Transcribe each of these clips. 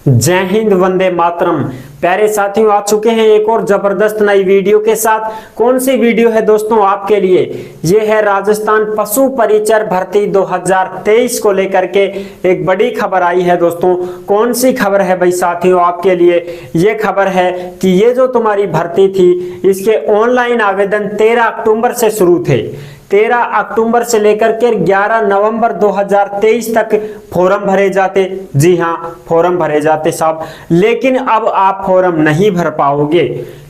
जय हिंद, वंदे मातरम। प्यारे साथियों, आ चुके हैं एक और जबरदस्त नई वीडियो के साथ। कौन सी वीडियो है दोस्तों आपके लिए? ये है राजस्थान पशु परिचर भर्ती 2023 को लेकर के एक बड़ी खबर आई है दोस्तों। कौन सी खबर है भाई साथियों आपके लिए? ये खबर है कि ये जो तुम्हारी भर्ती थी इसके ऑनलाइन आवेदन 13 अक्टूबर से शुरू थे। 13 अक्टूबर से लेकर के 11 नवंबर 2023 तक फॉर्म भरे जाते। जी हाँ, फॉर्म भरे जाते साहब। लेकिन अब आप फॉर्म नहीं भर पाओगे।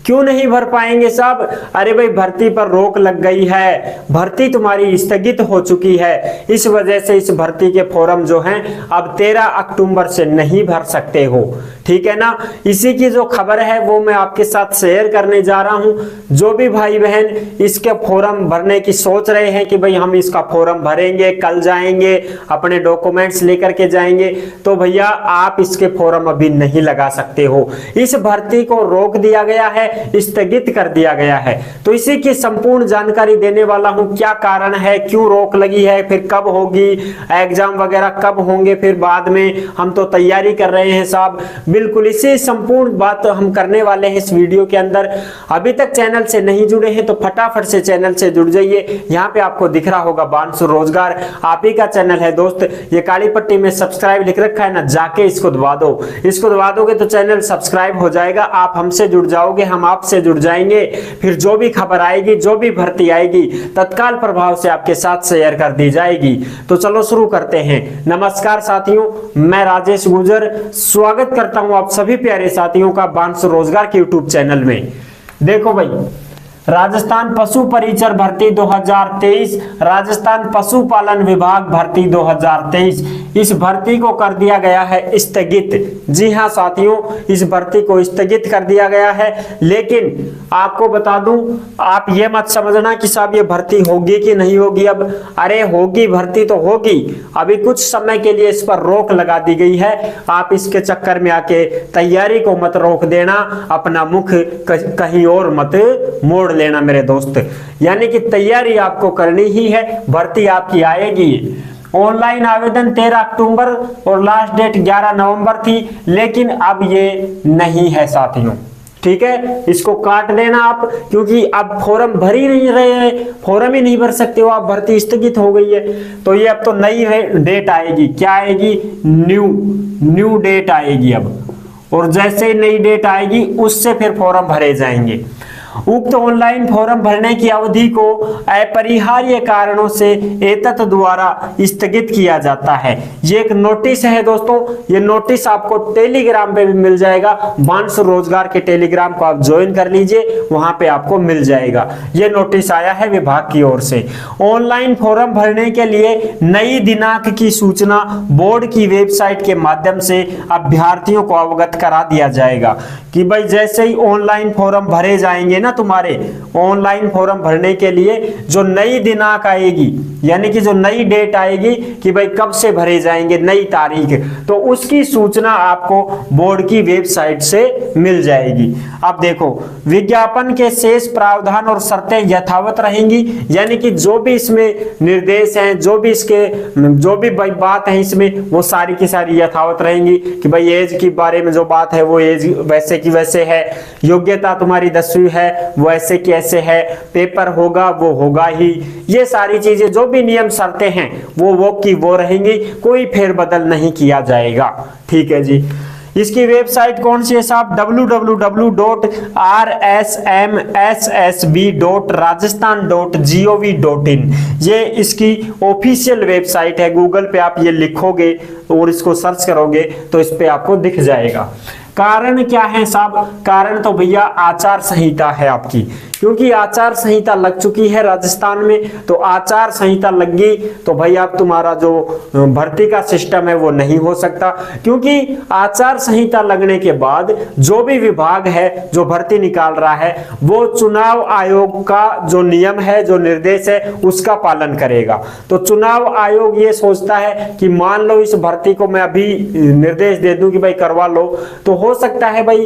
क्यों नहीं भर पाएंगे साहब? अरे भाई, भर्ती पर रोक लग गई है, भर्ती तुम्हारी स्थगित हो चुकी है। इस वजह से इस भर्ती के फॉर्म जो हैं अब 13 अक्टूबर से नहीं भर सकते हो। ठीक है ना? इसी की जो खबर है वो मैं आपके साथ शेयर करने जा रहा हूं। जो भी भाई बहन इसके फॉर्म भरने की सोच रहे हैं कि भाई हम इसका फॉर्म भरेंगे, कल जाएंगे, अपने डॉक्यूमेंट्स लेकर के जाएंगे, तो भैया आप इसके फॉर्म अभी नहीं लगा सकते हो। इस भर्ती को रोक दिया गया है, स्थगित कर दिया गया है। तो इसी की संपूर्ण जानकारी देने वाला हूं। क्या कारण है, क्यों रोक लगी है, फिर कब होगी, एग्जाम वगैरह कब होंगे, फिर बाद में हम तो तैयारी कर रहे हैं साहब। बिल्कुल इसी संपूर्ण बात हम करने वाले हैं इस वीडियो के अंदर। अभी तक चैनल से नहीं जुड़े हैं तो फटाफट से चैनल से जुड़ जाइए। यहाँ पे आपको दिख रहा होगा बांसुर रोजगार, आप ही का चैनल है दोस्त। ये काली पट्टी में सब्सक्राइब लिख रखा है ना, जाके इसको दबा दो। इसको दबा दोगे तो चैनल सब्सक्राइब हो जाएगा, आप हमसे जुड़ जाओगे, हम आपसे जुड़ जाएंगे। फिर जो भी खबर आएगी, जो भी भर्ती आएगी, तत्काल प्रभाव से आपके साथ शेयर कर दी जाएगी। तो चलो शुरू करते हैं। नमस्कार साथियों, मैं राजेश गुजर स्वागत करता हूं आप सभी प्यारे साथियों का बांसुर रोजगार के यूट्यूब चैनल में। देखो भाई, राजस्थान पशु परिचर भर्ती 2023, राजस्थान पशुपालन विभाग भर्ती 2023, इस भर्ती को कर दिया गया है स्थगित। जी हां साथियों, इस भर्ती को स्थगित कर दिया गया है। लेकिन आपको बता दूं, आप ये मत समझना कि साहब ये भर्ती होगी कि नहीं होगी। अब अरे होगी, भर्ती तो होगी। अभी कुछ समय के लिए इस पर रोक लगा दी गई है। आप इसके चक्कर में आके तैयारी को मत रोक देना, अपना मुख कहीं और मत मोड़ लेना मेरे दोस्त। यानी कि तैयारी आपको करनी ही है, भर्ती आपकी आएगी। ऑनलाइन आवेदन 13 अक्टूबर और लास्ट डेट 11 नवंबर थी, लेकिन अब ये नहीं है साथियों। ठीक है, इसको काट देना आप, क्योंकि अब फॉर्म भर ही नहीं रहे हैं, फॉर्म ही नहीं भर सकते हो आप, भर्ती स्थगित हो गई है। तो ये अब तो नई डेट आएगी। क्या आएगी? न्यू डेट आएगी अब। और जैसे ही नई डेट आएगी उससे फिर फॉर्म भरे जाएंगे। उक्त ऑनलाइन फॉर्म भरने की अवधि को अपरिहार्य कारणों से एतत् द्वारा स्थगित किया जाता है। ये एक नोटिस है दोस्तों। ये नोटिस आपको टेलीग्राम पे भी मिल जाएगा। बांसुर रोजगार के टेलीग्राम को आप ज्वाइन कर लीजिए, वहां पे आपको मिल जाएगा। ये नोटिस आया है विभाग की ओर से। ऑनलाइन फॉर्म भरने के लिए नई दिनांक की सूचना बोर्ड की वेबसाइट के माध्यम से अभ्यर्थियों को अवगत करा दिया जाएगा कि भाई जैसे ही ऑनलाइन फॉर्म भरे जाएंगे ना, तुम्हारे ऑनलाइन फॉर्म भरने के लिए जो नई दिनांक आएगी, यानी कि जो नई डेट आएगी कि भाई कब से भरे जाएंगे, नई तारीख, तो उसकी सूचना आपको बोर्ड की वेबसाइट से मिल जाएगी। अब देखो, विज्ञापन के शेष प्रावधान और शर्तें यथावत रहेंगी। यानी कि जो भी इसमें निर्देश हैं, जो भी बात है इसमें, वो सारी की सारी यथावत रहेंगी कि भाई एज के बारे में जो बात है वो एज वैसे की वैसे है, योग्यता तुम्हारी 10वीं है वो ऐसे की ऐसे है, पेपर होगा वो होगा ही। ये सारी चीजें, जो भी नियम शर्तें हैं वो की वो रहेंगी, कोई फेरबदल नहीं किया जाएगा। ठीक है जी। इसकी वेबसाइट कौन सी है साहब? www.rssb.rajasthan.gov.in, ये इसकी ऑफिशियल वेबसाइट है। गूगल पे आप ये लिखोगे और इसको सर्च करोगे तो इस पे आपको दिख जाएगा। कारण क्या है साहब? कारण तो भैया आचार संहिता है आपकी, क्योंकि आचार संहिता लग चुकी है राजस्थान में। तो आचार संहिता लग गई तो भाई अब तुम्हारा जो भर्ती का सिस्टम है वो नहीं हो सकता, क्योंकि आचार संहिता लगने के बाद जो भी विभाग है जो भर्ती निकाल रहा है वो चुनाव आयोग का जो नियम है, जो निर्देश है, उसका पालन करेगा। तो चुनाव आयोग ये सोचता है कि मान लो इस भर्ती को मैं अभी निर्देश दे दूं कि भाई करवा लो, तो हो सकता है भाई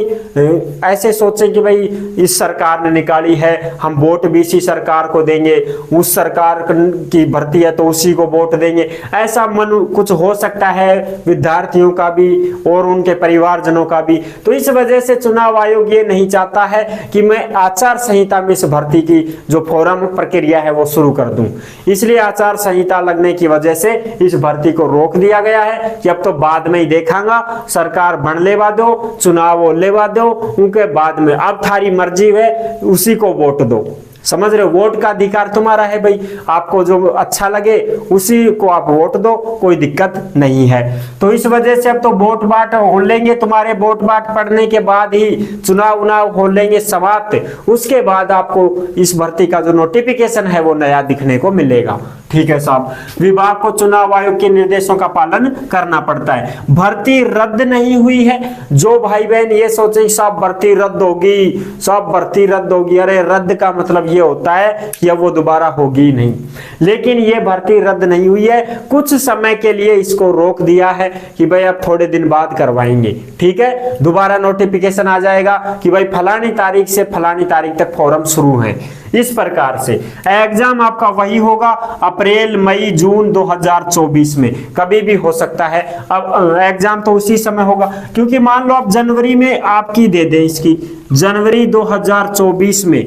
ऐसे सोचें कि भाई इस सरकार ने निकाली है, हम वोट भी इसी सरकार को देंगे, उस सरकार की भर्ती है तो उसी को वोट देंगे, ऐसा मन कुछ हो सकता है विद्यार्थियों का भी और उनके परिवारजनों का भी। तो इस वजह से चुनाव आयोग ये नहीं चाहता है कि मैं आचार संहिता में इस भर्ती की जो फॉर्म प्रक्रिया है वो शुरू कर दूं, इसलिए आचार संहिता लगने की वजह से इस भर्ती को रोक दिया गया है कि अब तो बाद में ही देखांगा, सरकार बन लेवा दो, चुनाव लेवा दो, उनके बाद में अब थारी मर्जी है उसी को वोट दो। समझ रहे हो, वोट का अधिकार तुम्हारा है भाई, आपको जो अच्छा लगे उसी को आप वोट दो, कोई दिक्कत नहीं है। तो इस वजह से अब तो वोट बाट हो लेंगे, तुम्हारे वोट बाट पड़ने के बाद ही चुनाव उनाव हो लेंगे समाप्त, उसके बाद आपको इस भर्ती का जो नोटिफिकेशन है वो नया दिखने को मिलेगा। ठीक है साहब, विभाग को चुनाव आयोग के निर्देशों का पालन करना पड़ता है। भर्ती रद्द नहीं हुई है, जो भाई बहन ये सोचे साहब भर्ती रद्द होगी, सब भर्ती रद्द होगी, अरे रद्द का मतलब ये होता है कि अब वो दोबारा होगी नहीं, लेकिन ये भर्ती रद्द नहीं हुई है, कुछ समय के लिए इसको रोक दिया है कि भाई अब थोड़े दिन बाद करवाएंगे। ठीक है, दोबारा नोटिफिकेशन आ जाएगा कि भाई फलानी तारीख से फलानी तारीख तक फॉर्म शुरू है। इस प्रकार से एग्जाम आपका वही होगा अप्रैल मई जून 2024 में, कभी भी हो सकता है। अब एग्जाम तो उसी समय होगा, क्योंकि मान लो आप जनवरी में आपकी दे दें, इसकी जनवरी 2024 में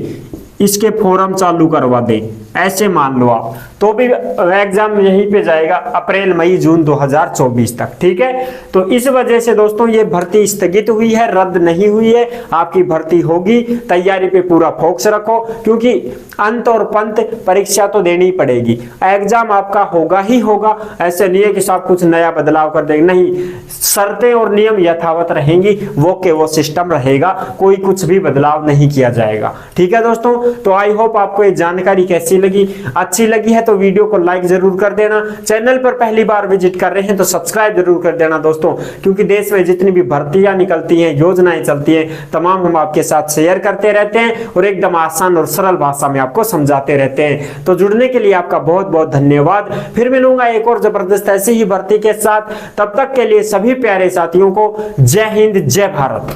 इसके फॉर्म चालू करवा दें, ऐसे मान लो आप, तो भी एग्जाम यहीं पे जाएगा अप्रैल मई जून 2024 तक। ठीक है, तो इस वजह से दोस्तों ये भर्ती स्थगित हुई है, रद्द नहीं हुई है, आपकी भर्ती होगी। तैयारी पे पूरा फोकस रखो, क्योंकि अंत और पंत परीक्षा तो देनी पड़ेगी, एग्जाम आपका होगा ही होगा। ऐसे नहीं है कि सब कुछ नया बदलाव कर देंगे, नहीं, शर्तें और नियम यथावत रहेंगी, वो के वो सिस्टम रहेगा, कोई कुछ भी बदलाव नहीं किया जाएगा। ठीक है दोस्तों, तो आई होप आपको ये जानकारी कैसी लगी, अच्छी लगी है तो वीडियो को लाइक जरूर कर देना, चैनल पर पहली बार विजिट कर रहे हैं तो सब्सक्राइब जरूर कर देना दोस्तों, क्योंकि देश में जितनी भी भर्तियां निकलती हैं, योजनाएं चलती हैं, तमाम हम आपके साथ शेयर करते रहते हैं और एकदम आसान और सरल भाषा में आपको समझाते रहते हैं। तो जुड़ने के लिए आपका बहुत बहुत धन्यवाद। फिर मिलूंगा एक और जबरदस्त ऐसी ही भर्ती के साथ, तब तक के लिए सभी प्यारे साथियों को जय हिंद, जय भारत।